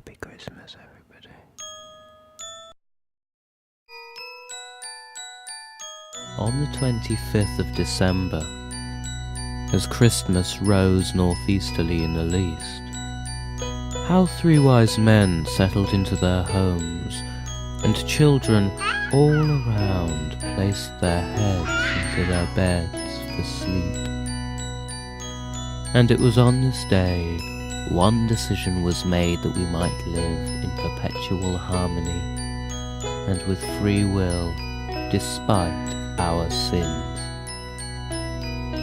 Happy Christmas, everybody. On the 25th of December, as Christmas rose northeasterly in the east, how three wise men settled into their homes, and children all around placed their heads into their beds for sleep. And it was on this day one decision was made that we might live in perpetual harmony and with free will despite our sins.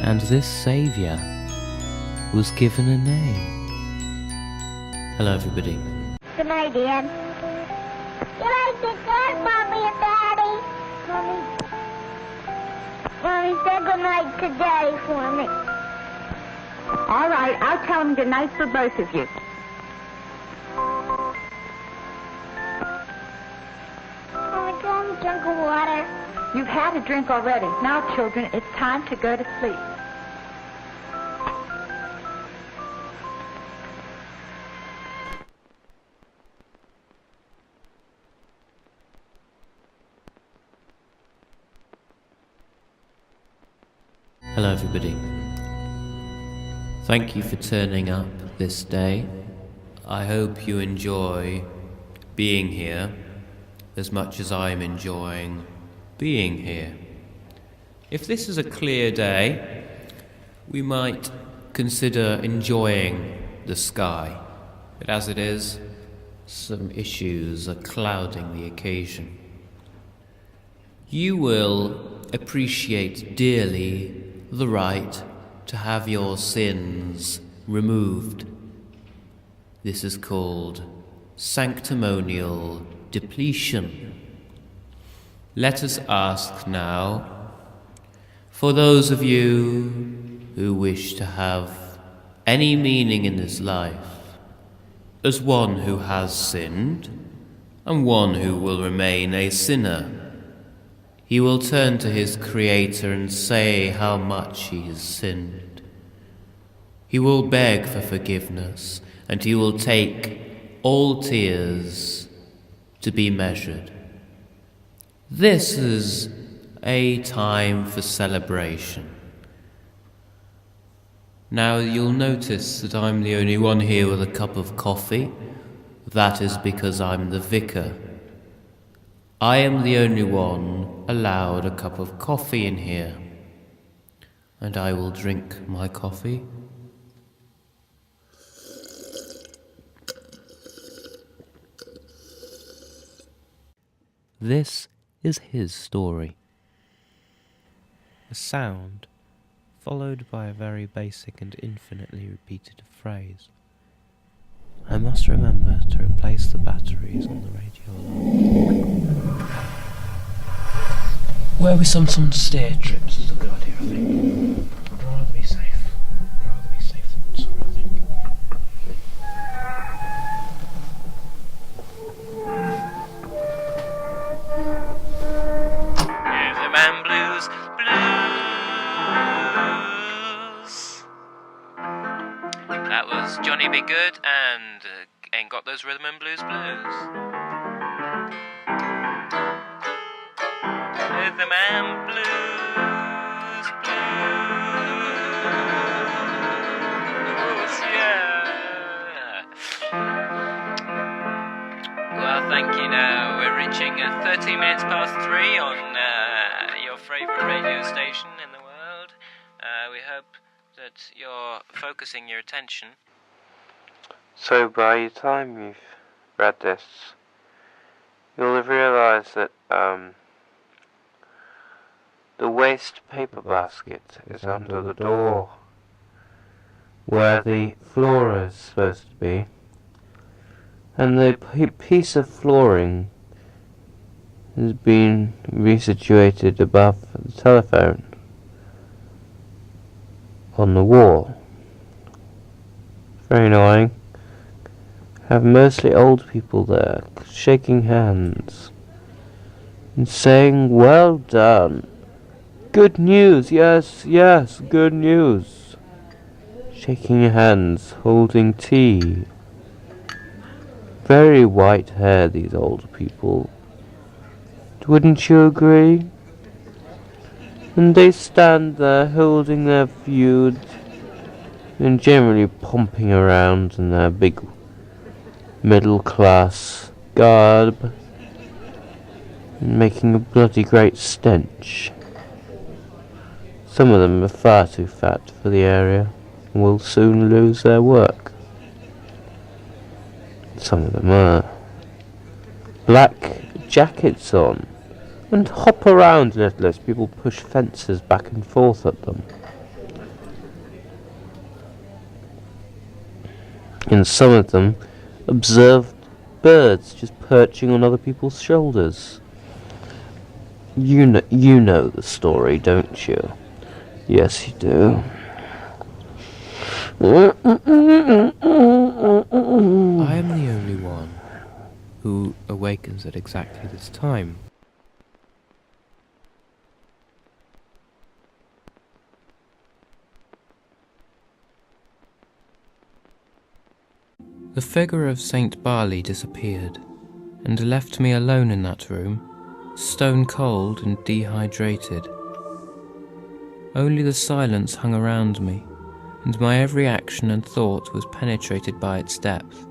And this Saviour was given a name. Hello everybody. Good night, Ian. Good night, good night, Mommy and Daddy. Mommy, say good night to Daddy for me. All right, I'll tell him good night for both of you. Mommy, can I have a drink of water? You've had a drink already. Now, children, it's time to go to sleep. Hello everybody. Thank you for turning up this day. I hope you enjoy being here as much as I'm enjoying being here. If this is a clear day, we might consider enjoying the sky. But as it is, some issues are clouding the occasion. You will appreciate dearly the right to have your sins removed. This is called sanctimonial depletion. Let us ask now, for those of you who wish to have any meaning in this life, as one who has sinned and one who will remain a sinner, he will turn to his Creator and say how much he has sinned. He will beg for forgiveness, and he will take all tears to be measured. This is a time for celebration. Now you'll notice that I'm the only one here with a cup of coffee. That is because I'm the vicar. I am the only one allowed a cup of coffee in here, and I will drink my coffee. This is his story. A sound followed by a very basic and infinitely repeated phrase. I must remember to replace the batteries on the radio. Where we some stair trips is a good idea, I think. I'd rather be safe. Than sorry, I think. Here's the man blues. That was Johnny Be Good and Ain't Got Those Rhythm and Blues. Here's the man blues, yeah. Well, thank you. Now we're reaching 13 minutes past 3 on your favourite radio station in the world. We hope that you're focusing your attention. So by the time you've read this, you'll have realised that the waste paper basket is under the door, where the floor is supposed to be, and the piece of flooring has been resituated above the telephone on the wall. Very annoying. Have mostly old people there, shaking hands and saying, "Well done. Good news, yes, good news." Shaking hands, holding tea. very white hair, these older people. Wouldn't you agree? And they stand there holding their feuds and generally pumping around in their big middle class garb and making a bloody great stench. Some of them are far too fat for the area and will soon lose their work. Some of them are black jackets on and hop around a little as people push fences back and forth at them. And some of them observe birds just perching on other people's shoulders. You know the story, don't you? Yes, you do. I am the only one who awakens at exactly this time. The figure of Saint Barley disappeared, and left me alone in that room, stone cold and dehydrated. Only the silence hung around me, and my every action and thought was penetrated by its depth.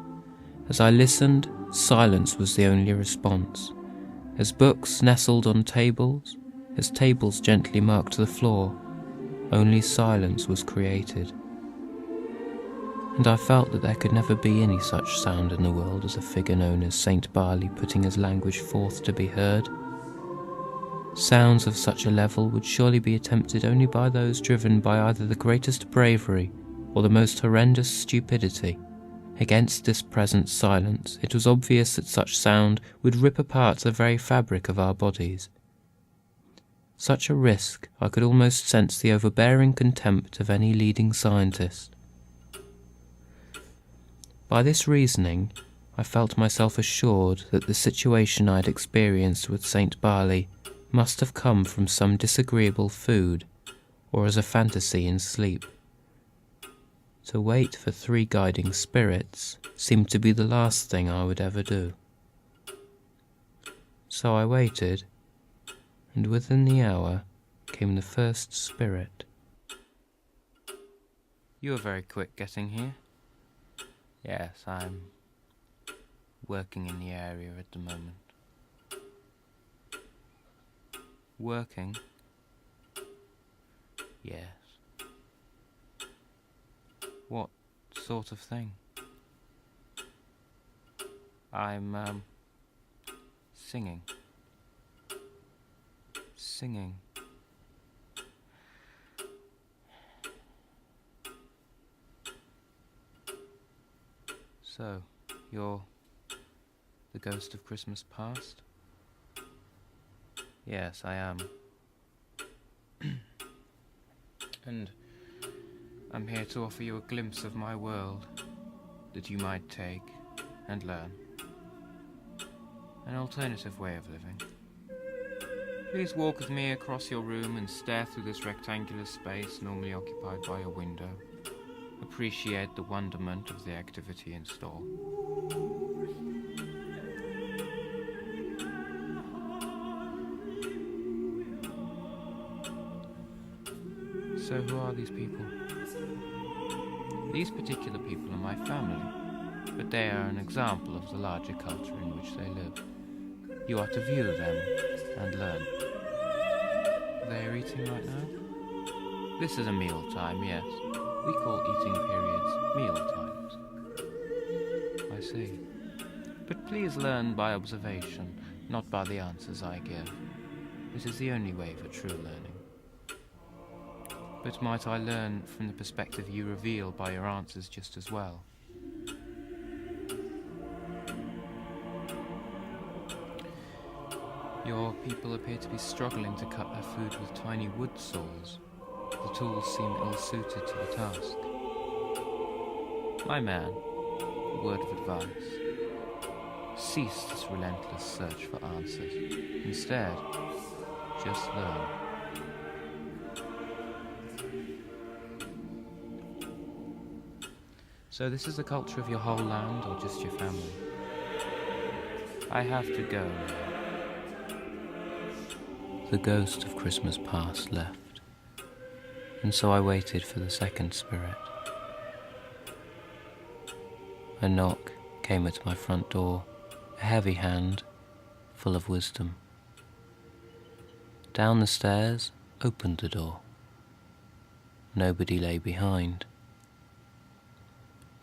As I listened, silence was the only response. As books nestled on tables, as tables gently marked the floor, only silence was created. And I felt that there could never be any such sound in the world as a figure known as Saint Barley putting his language forth to be heard. Sounds of such a level would surely be attempted only by those driven by either the greatest bravery or the most horrendous stupidity. Against this present silence, it was obvious that such sound would rip apart the very fabric of our bodies. Such a risk, I could almost sense the overbearing contempt of any leading scientist. By this reasoning, I felt myself assured that the situation I had experienced with Saint Barley must have come from some disagreeable food, or as a fantasy in sleep. To wait for 3 guiding spirits seemed to be the last thing I would ever do. So I waited, and within the hour came the first spirit. You were very quick getting here. Yes, I'm working in the area at the moment. Working? Yes. What sort of thing? I'm, singing. Singing. So, you're the ghost of Christmas past? Yes, I am. And I'm here to offer you a glimpse of my world that you might take and learn. An alternative way of living. Please walk with me across your room and stare through this rectangular space normally occupied by a window. Appreciate the wonderment of the activity in store. So who are these people? These particular people are my family, but they are an example of the larger culture in which they live. You are to view them and learn. They are eating right now? This is a meal time, yes. We call eating periods meal times. I see. But please learn by observation, not by the answers I give. It is the only way for true learning. But might I learn from the perspective you reveal by your answers just as well? Your people appear to be struggling to cut their food with tiny wood saws. The tools seem ill-suited to the task. My man, a word of advice. Cease this relentless search for answers. Instead, just learn. So this is the culture of your whole land, or just your family? I have to go. The ghost of Christmas past left, and so I waited for the second spirit. A knock came at my front door, a heavy hand, full of wisdom. Down the stairs, opened the door. Nobody lay behind.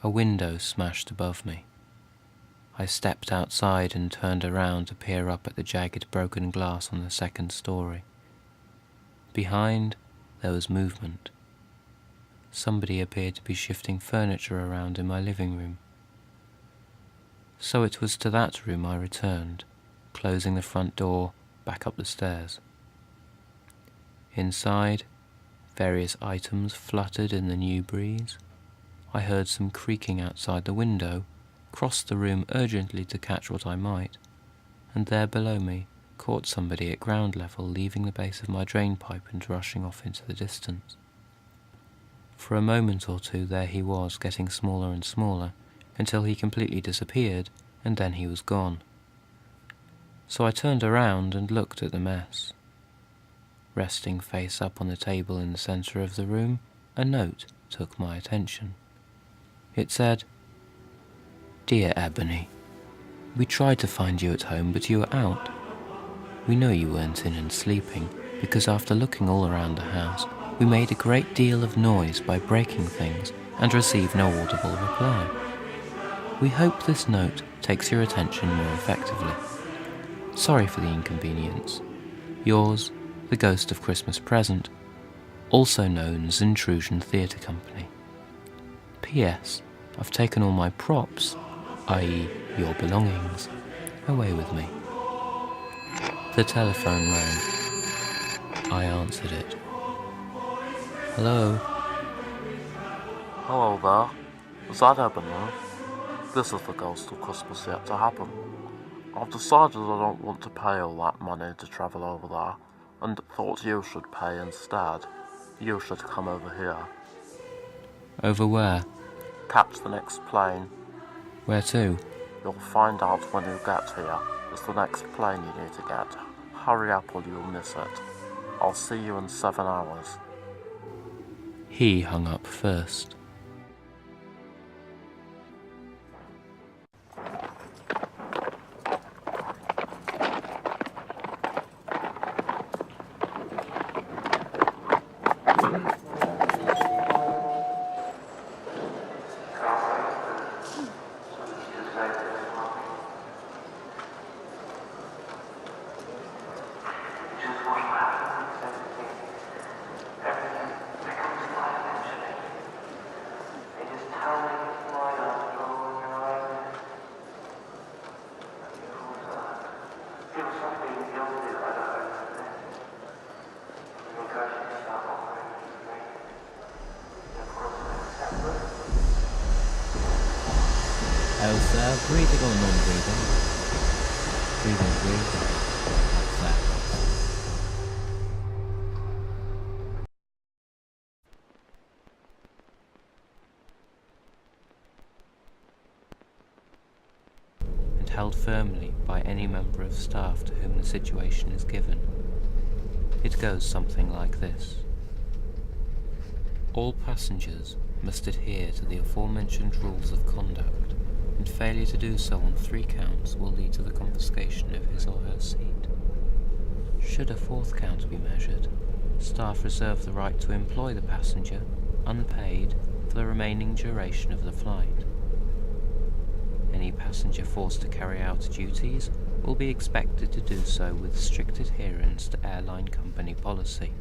A window smashed above me. I stepped outside and turned around to peer up at the jagged broken glass on the second story. Behind, there was movement. Somebody appeared to be shifting furniture around in my living room. So it was to that room I returned, closing the front door, back up the stairs. Inside, various items fluttered in the new breeze. I heard some creaking outside the window, crossed the room urgently to catch what I might, and there below me caught somebody at ground level leaving the base of my drain pipe and rushing off into the distance. For a moment or two there he was, getting smaller and smaller, until he completely disappeared, and then he was gone. So I turned around and looked at the mess. Resting face up on the table in the centre of the room, a note took my attention. It said, "Dear Ebony, we tried to find you at home, but you were out. We know you weren't in and sleeping, because after looking all around the house, we made a great deal of noise by breaking things and received no audible reply. We hope this note takes your attention more effectively. Sorry for the inconvenience. Yours, the Ghost of Christmas Present, also known as Intrusion Theatre Company. P.S. I've taken all my props, i.e. your belongings, away with me." The telephone rang. I answered it. "Hello?" Hello there. Is that Ebony? This is the Ghost of Christmas Yet to Happen. I've decided I don't want to pay all that money to travel over there, and thought you should pay instead. You should come over here. Over where? Catch the next plane. Where to? You'll find out when you get here. It's the next plane you need to get. Hurry up or you'll miss it. I'll see you in 7 hours. He hung up first. Elsa, breathing or non-breathing? Breathing, please. That's that. And held firmly by any member of staff to whom the situation is given. It goes something like this. All passengers must adhere to the aforementioned rules of conduct, and failure to do so on 3 counts will lead to the confiscation of his or her seat. Should a 4th count be measured, staff reserve the right to employ the passenger, unpaid, for the remaining duration of the flight. Any passenger forced to carry out duties will be expected to do so with strict adherence to airline company policy.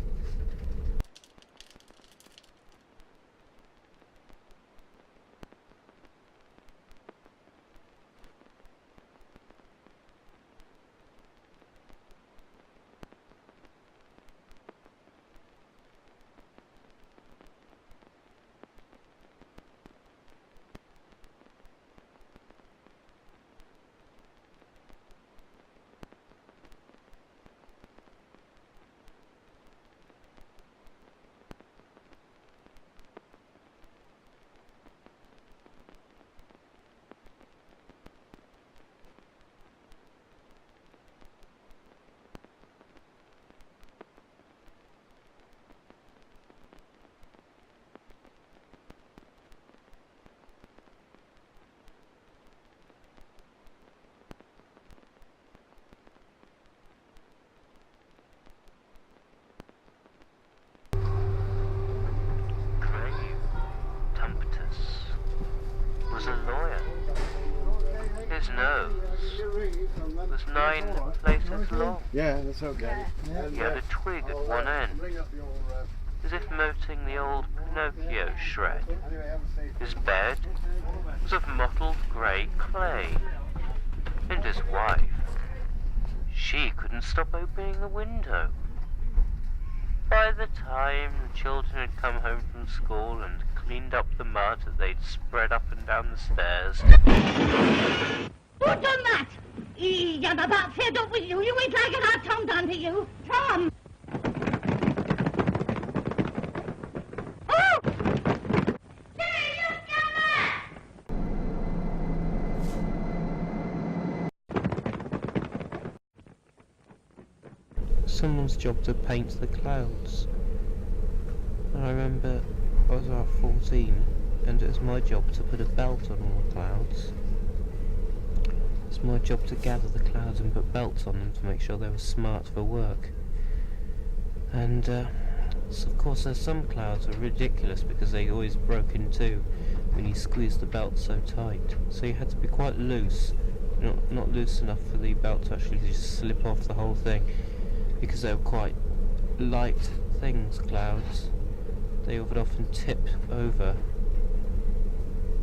his nose was 9 places long. Yeah, that's okay. He had a twig at one end, as if noting the old Pinocchio shred. His bed was of mottled grey clay, and his wife, she couldn't stop opening the window. By the time the children had come home from school and cleaned up the mud that they'd spread up and down the stairs. Who done that? I'm about fed up with you. You ain't like it, I'll tongue down to you. Tom! Oh! Hey, you Someone's job to paint the clouds. I remember I was about 14 and it was my job to put a belt on all the clouds. It's my job to gather the clouds and put belts on them to make sure they were smart for work. And so of course there's some clouds are ridiculous because they always broke in two when you squeeze the belt so tight. So you had to be quite loose, not loose enough for the belt to actually just slip off the whole thing, because they were quite light things, clouds. They would often tip over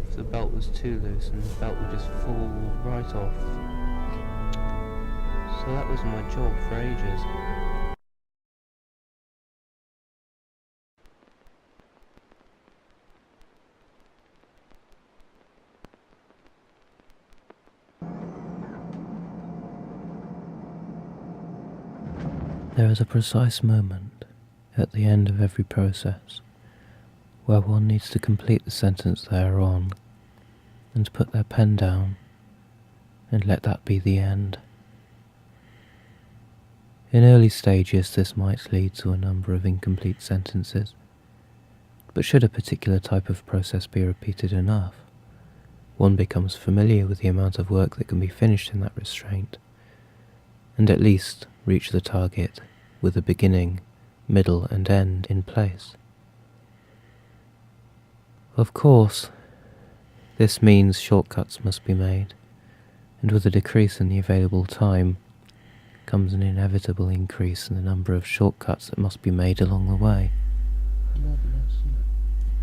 if the belt was too loose, and the belt would just fall right off. So that was my job for ages. There is a precise moment at the end of every process where one needs to complete the sentence they are on and put their pen down and let that be the end. In early stages this might lead to a number of incomplete sentences, but should a particular type of process be repeated enough, one becomes familiar with the amount of work that can be finished in that restraint, and at least reach the target with a beginning, middle and end in place. Of course, this means shortcuts must be made, and with a decrease in the available time comes an inevitable increase in the number of shortcuts that must be made along the way.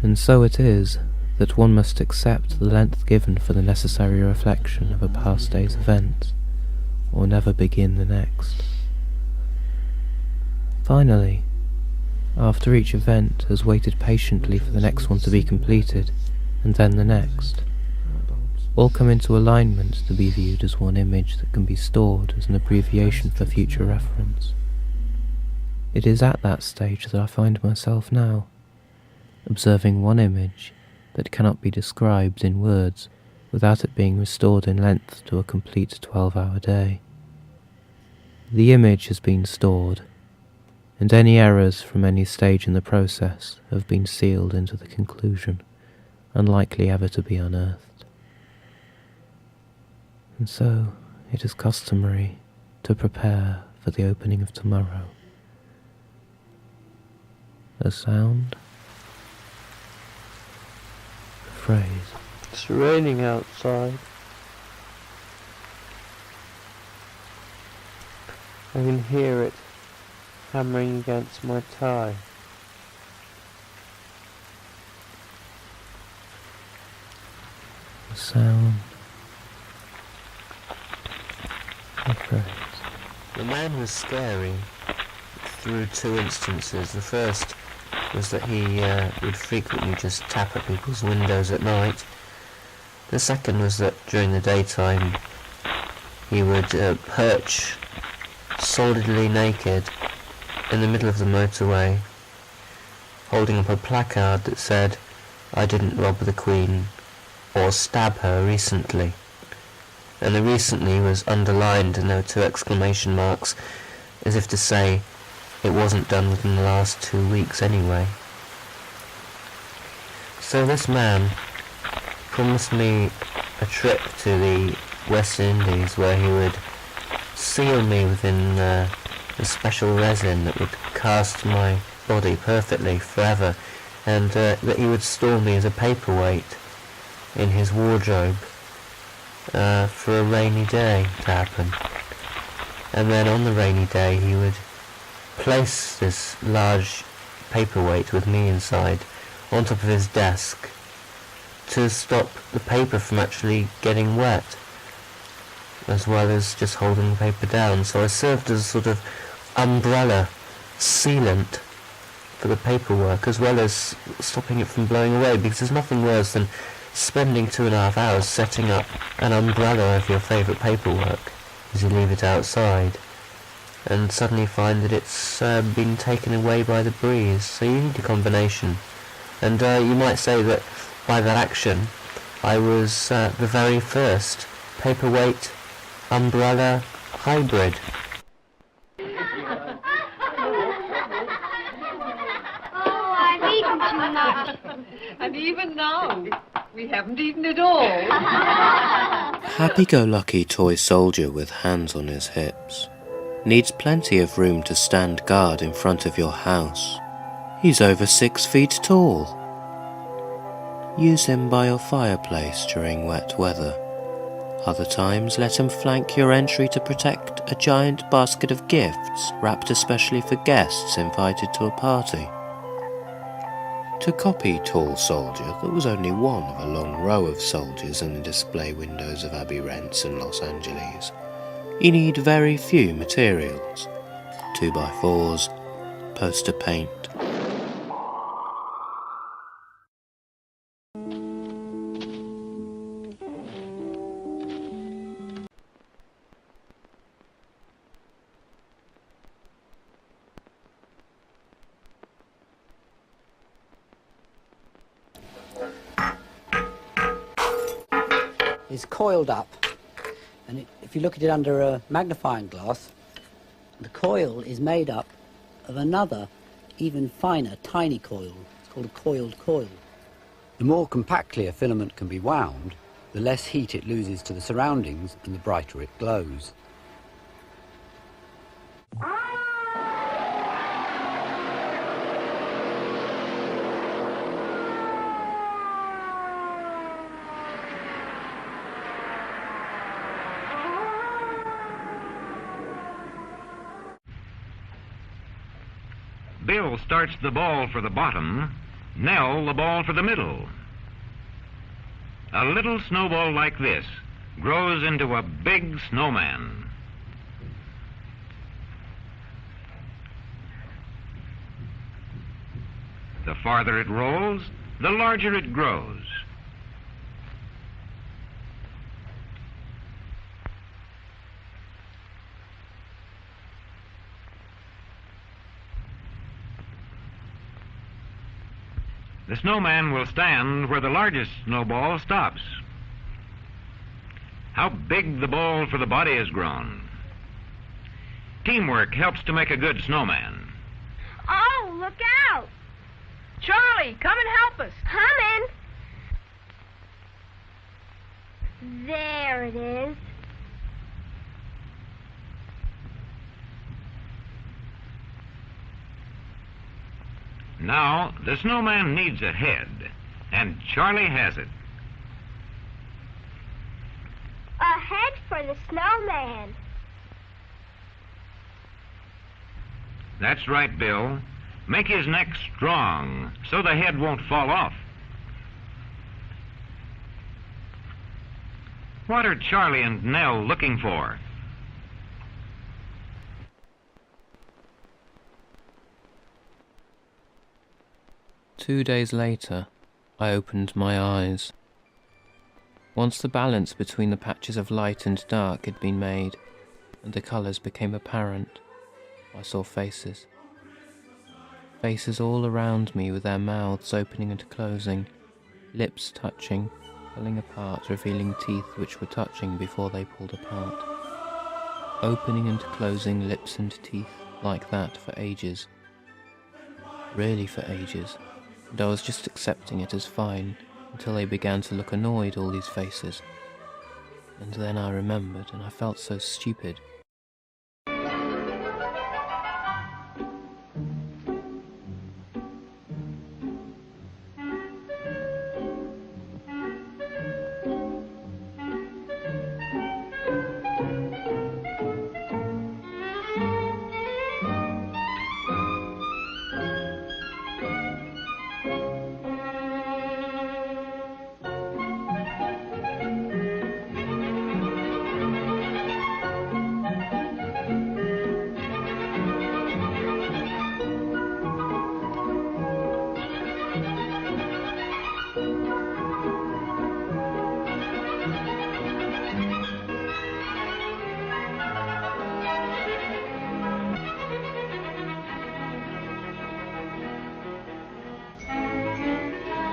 And so it is that one must accept the length given for the necessary reflection of a past day's events, or never begin the next. Finally, after each event has waited patiently for the next one to be completed, and then the next, all come into alignment to be viewed as one image that can be stored as an abbreviation for future reference. It is at that stage that I find myself now, observing one image that cannot be described in words without it being restored in length to a complete 12-hour day. The image has been stored, and any errors from any stage in the process have been sealed into the conclusion, unlikely ever to be unearthed. And so it is customary to prepare for the opening of tomorrow. A sound, a phrase. It's raining outside. I can hear it hammering against my tie. A sound, a phrase. The man was scary through two instances. The first was that he would frequently just tap at people's windows at night. The second was that during the daytime he would perch solidly naked in the middle of the motorway, holding up a placard that said, "I didn't rob the Queen or stab her recently." And the recently was underlined, and there were two exclamation marks, as if to say it wasn't done within the last 2 weeks anyway. So this man promised me a trip to the West Indies where he would seal me within a special resin that would cast my body perfectly forever, and that he would store me as a paperweight in his wardrobe for a rainy day to happen. And then on the rainy day he would place this large paperweight with me inside on top of his desk to stop the paper from actually getting wet, as well as just holding the paper down. So I served as a sort of umbrella sealant for the paperwork, as well as stopping it from blowing away, because there's nothing worse than spending 2.5 hours setting up an umbrella of your favourite paperwork as you leave it outside, and suddenly find that it's been taken away by the breeze. So you need a combination. And you might say that by that action I was the very first paperweight umbrella hybrid. Oh, I've eaten too much. And even now, we haven't eaten it all. Happy-go-lucky toy soldier with hands on his hips needs plenty of room to stand guard in front of your house. He's over 6 feet tall. Use him by your fireplace during wet weather. Other times, let him flank your entry to protect a giant basket of gifts wrapped especially for guests invited to a party. To copy Tall Soldier, there was only one of a long row of soldiers in the display windows of Abbey Rents in Los Angeles. You need very few materials: 2x4s, poster paint. Is coiled up, and if you look at it under a magnifying glass, the coil is made up of another, even finer, tiny coil. It's called a coiled coil. The more compactly a filament can be wound, the less heat it loses to the surroundings and the brighter it glows. Bill starts the ball for the bottom, Nell the ball for the middle. A little snowball like this grows into a big snowman. The farther it rolls, the larger it grows. The snowman will stand where the largest snowball stops. How big the ball for the body has grown. Teamwork helps to make a good snowman. Oh, look out! Charlie, come and help us. Coming. There it is. Now, the snowman needs a head, and Charlie has it. A head for the snowman. That's right, Bill. Make his neck strong so the head won't fall off. What are Charlie and Nell looking for? Two days later, I opened my eyes. Once the balance between the patches of light and dark had been made, and the colours became apparent, I saw faces. Faces all around me with their mouths opening and closing, lips touching, pulling apart, revealing teeth which were touching before they pulled apart. Opening and closing lips and teeth like that for ages. Really for ages. And I was just accepting it as fine, until they began to look annoyed, all these faces. And then I remembered, and I felt so stupid.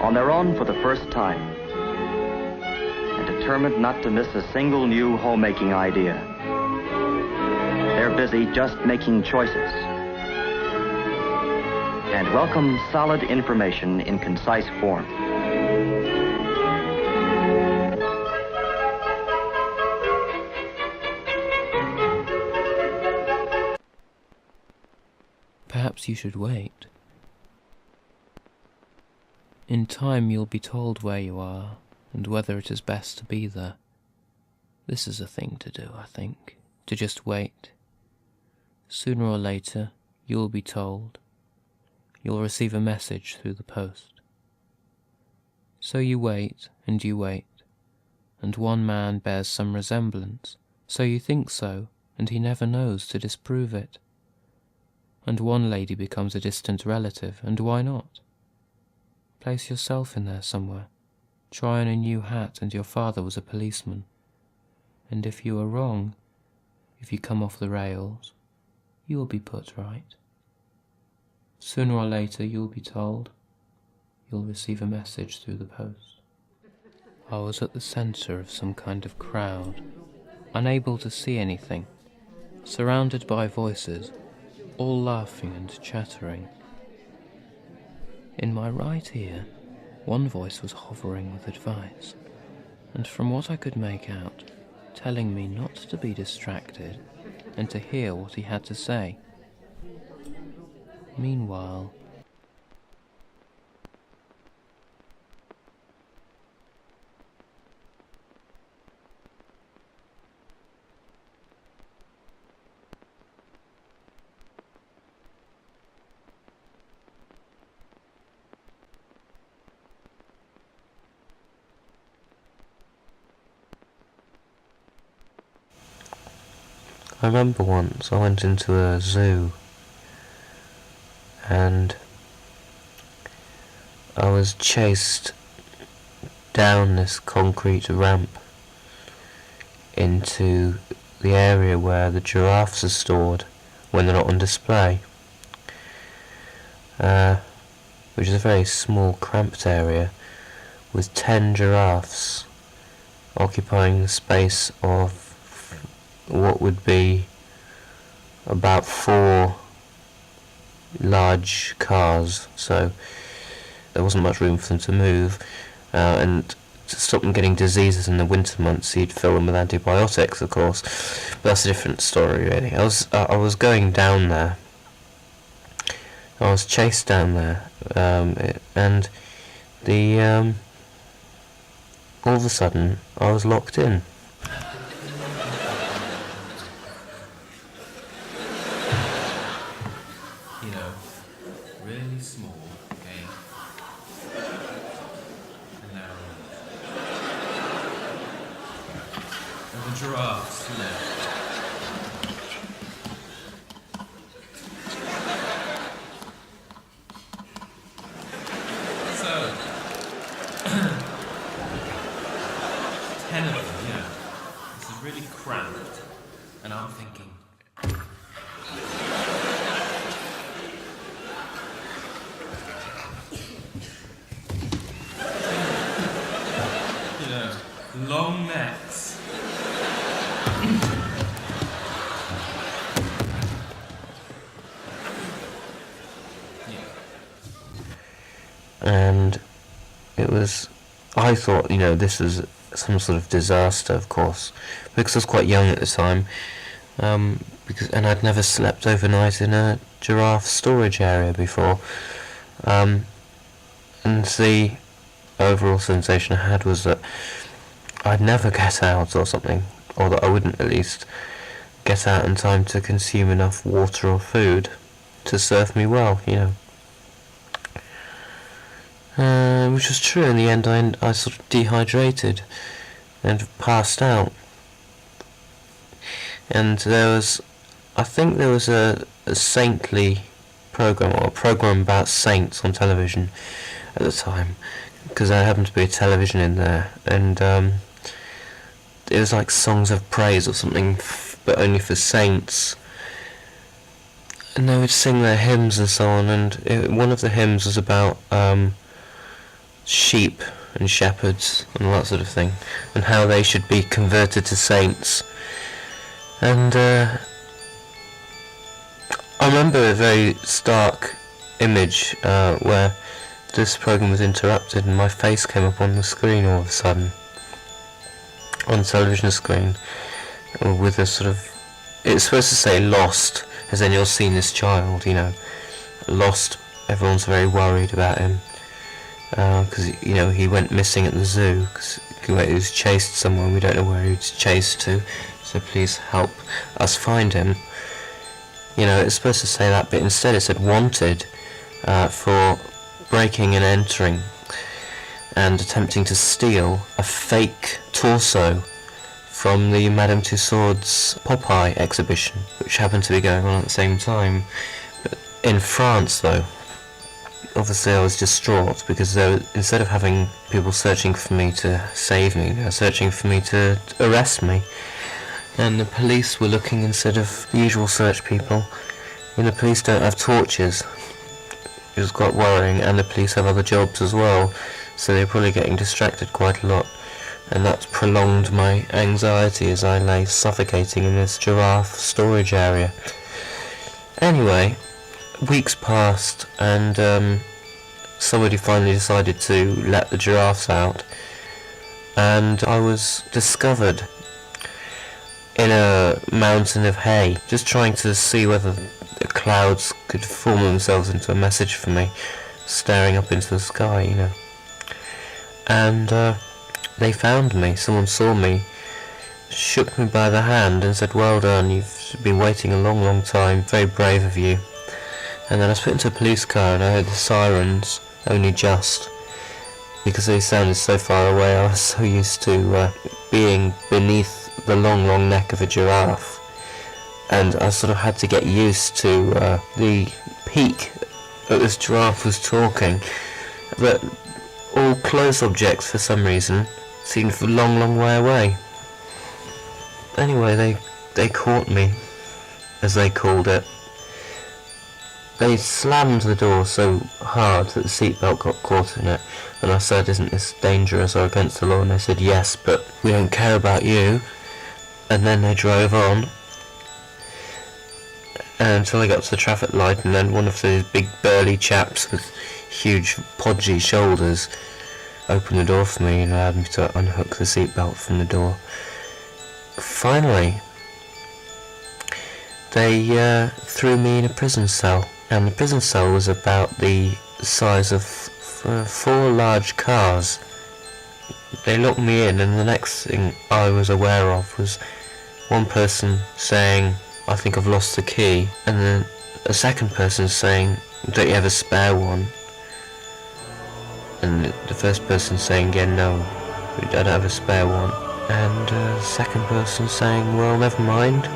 on their own for the first time, and determined not to miss a single new homemaking idea. They're busy just making choices, and welcome solid information in concise form. Perhaps you should wait. In time you'll be told where you are, and whether it is best to be there. This is a thing to do, I think, to just wait. Sooner or later, you'll be told. You'll receive a message through the post. So you wait, and one man bears some resemblance, so you think so, and he never knows to disprove it. And one lady becomes a distant relative, and why not? Place yourself in there somewhere. Try on a new hat, and your father was a policeman. And if you are wrong, if you come off the rails, you will be put right. Sooner or later you'll be told. You'll receive a message through the post. I was at the centre of some kind of crowd, unable to see anything, surrounded by voices, all laughing and chattering. In my right ear, one voice was hovering with advice, and from what I could make out, telling me not to be distracted and to hear what he had to say. Meanwhile, I remember once I went into a zoo and I was chased down this concrete ramp into the area where the giraffes are stored when they're not on display, which is a very small, cramped area with 10 giraffes occupying the space of what would be about 4 large cars, so there wasn't much room for them to move, and to stop them getting diseases in the winter months you'd fill them with antibiotics, of course, but that's a different story really. I was going down there, I was chased down there, and all of a sudden I was locked in. really small, okay? And now, and the giraffes, So, 10 of them, this is really cramped, and I'm thinking, long necks. And it was, I thought, this was some sort of disaster, of course, because I was quite young at the time, and I'd never slept overnight in a giraffe storage area before, and the overall sensation I had was that I'd never get out or something, or that I wouldn't at least get out in time to consume enough water or food to serve me well, which was true. In the end, I sort of dehydrated and passed out. And I think there was a saintly program, or a program about saints on television at the time, because there happened to be a television in there, and it was like songs of praise or something, but only for saints. And they would sing their hymns and so on, and one of the hymns was about sheep and shepherds and all that sort of thing, and how they should be converted to saints. And I remember a very stark image where this program was interrupted and my face came up on the screen all of a sudden, on the television screen, with a sort of, it's supposed to say lost, as in you're seeing this child, you know, lost. Everyone's very worried about him because you know he went missing at the zoo because he was chased somewhere. We don't know where he was chased to, so please help us find him. You know, it's supposed to say that, but instead it said wanted for breaking and entering and attempting to steal a fake torso from the Madame Tussauds Popeye exhibition, which happened to be going on at the same time. But in France, though, obviously I was distraught because they were, instead of having people searching for me to save me, they were searching for me to arrest me. And the police were looking instead of the usual search people. And the police don't have torches. It was quite worrying, and the police have other jobs as well, so they're probably getting distracted quite a lot. And that's prolonged my anxiety as I lay suffocating in this giraffe storage area. Anyway, weeks passed, and somebody finally decided to let the giraffes out, and I was discovered in a mountain of hay, just trying to see whether the clouds could form themselves into a message for me, staring up into the sky, you know. And they found me. Someone saw me, shook me by the hand and said, "Well done, you've been waiting a long, long time, very brave of you." And then I was put into a police car and I heard the sirens, only just, because they sounded so far away. I was so used to being beneath the long, long neck of a giraffe, and I sort of had to get used to the peak that this giraffe was talking, but all close objects for some reason seemed a long, long way away. Anyway, they caught me, as they called it. They slammed the door so hard that the seatbelt got caught in it, and I said, "Isn't this dangerous or against the law?" And they said, "Yes, but we don't care about you." And then they drove on until they got to the traffic light, and then one of those big burly chaps with huge podgy shoulders opened the door for me and allowed me to unhook the seatbelt from the door. Finally, they threw me in a prison cell, and the prison cell was about the size of 4 large cars. They locked me in, and the next thing I was aware of was one person saying, "I think I've lost the key," and then a second person saying, "Don't you have a spare one?" And the first person saying, "Yeah, no, I don't have a spare one." And the second person saying, "Well, never mind.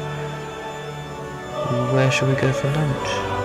Where shall we go for lunch?"